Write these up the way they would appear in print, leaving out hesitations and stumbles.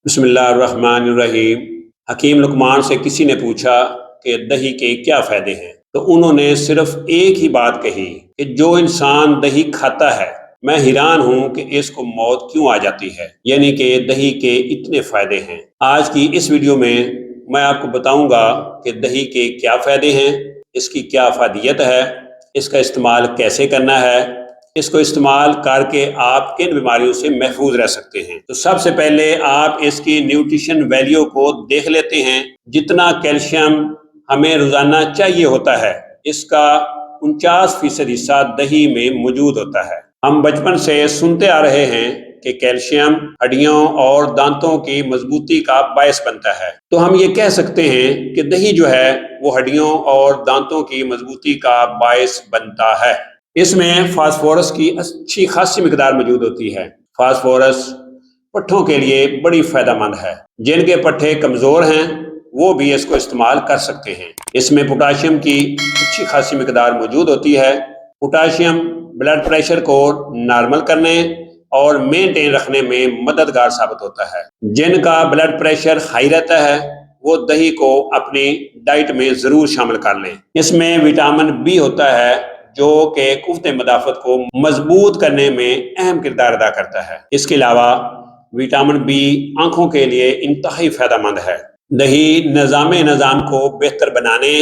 बिस्मिल्लाहिर्रहमानिर्रहीम। हकीम लुकमान से किसी ने पूछा कि दही के क्या फ़ायदे हैं, तो उन्होंने सिर्फ एक ही बात कही कि जो इंसान दही खाता है, मैं हैरान हूँ कि इसको मौत क्यों आ जाती है। यानी कि दही के इतने फ़ायदे हैं। आज की इस वीडियो में मैं आपको बताऊंगा कि दही के क्या फ़ायदे हैं, इसकी क्या अफादियत है, इसका इस्तेमाल कैसे करना है, इसको इस्तेमाल करके आप किन बीमारियों से महफूज रह सकते हैं। तो सबसे पहले आप इसकी न्यूट्रिशन वैल्यू को देख लेते हैं। जितना कैल्शियम हमें रोजाना चाहिए होता है, इसका 49% हिस्सा दही में मौजूद होता है। हम बचपन से सुनते आ रहे हैं कि कैल्शियम हड्डियों और दांतों की मजबूती का बायस बनता है। तो हम ये कह सकते हैं कि दही जो है वो हड्डियों और दांतों की मजबूती का बायस बनता है। इसमें फास्फोरस की अच्छी खासी मिकदार मौजूद होती है। फास्फोरस पट्ठों के लिए बड़ी फायदेमंद है। जिनके पट्ठे कमजोर हैं वो भी इसको इस्तेमाल कर सकते हैं। इसमें पोटाशियम की अच्छी खासी मिकदार मौजूद होती है। पोटाशियम ब्लड प्रेशर को नॉर्मल करने और मेंटेन रखने में मददगार साबित होता है। जिनका ब्लड प्रेशर हाई रहता है वो दही को अपनी डाइट में जरूर शामिल कर लें। इसमें विटामिन बी होता है जो कि कुव्वत मदाफत को मजबूत करने में अहम किरदार अदा करता है। इसके अलावा विटामिन बी आंखों के लिए इंतहाई फायदेमंद है। दही निजाम को बेहतर बनाने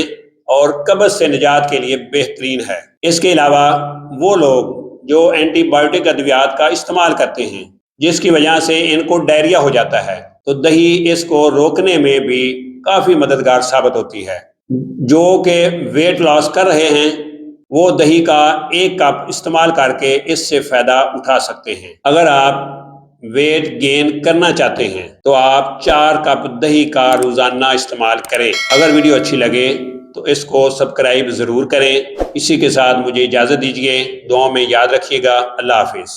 और कब्ज से निजात के लिए बेहतरीन है। इसके अलावा वो लोग जो एंटीबायोटिक अद्वियात का इस्तेमाल करते हैं जिसकी वजह से इनको डायरिया हो जाता है, तो दही इसको रोकने में भी काफी मददगार साबित होती है। जो कि वेट लॉस कर रहे हैं वो दही का 1 कप इस्तेमाल करके इससे फायदा उठा सकते हैं। अगर आप वेट गेन करना चाहते हैं तो आप 4 कप दही का रोजाना इस्तेमाल करें। अगर वीडियो अच्छी लगे तो इसको सब्सक्राइब जरूर करें। इसी के साथ मुझे इजाजत दीजिए। दुआ में याद रखिएगा। अल्लाह हाफिज।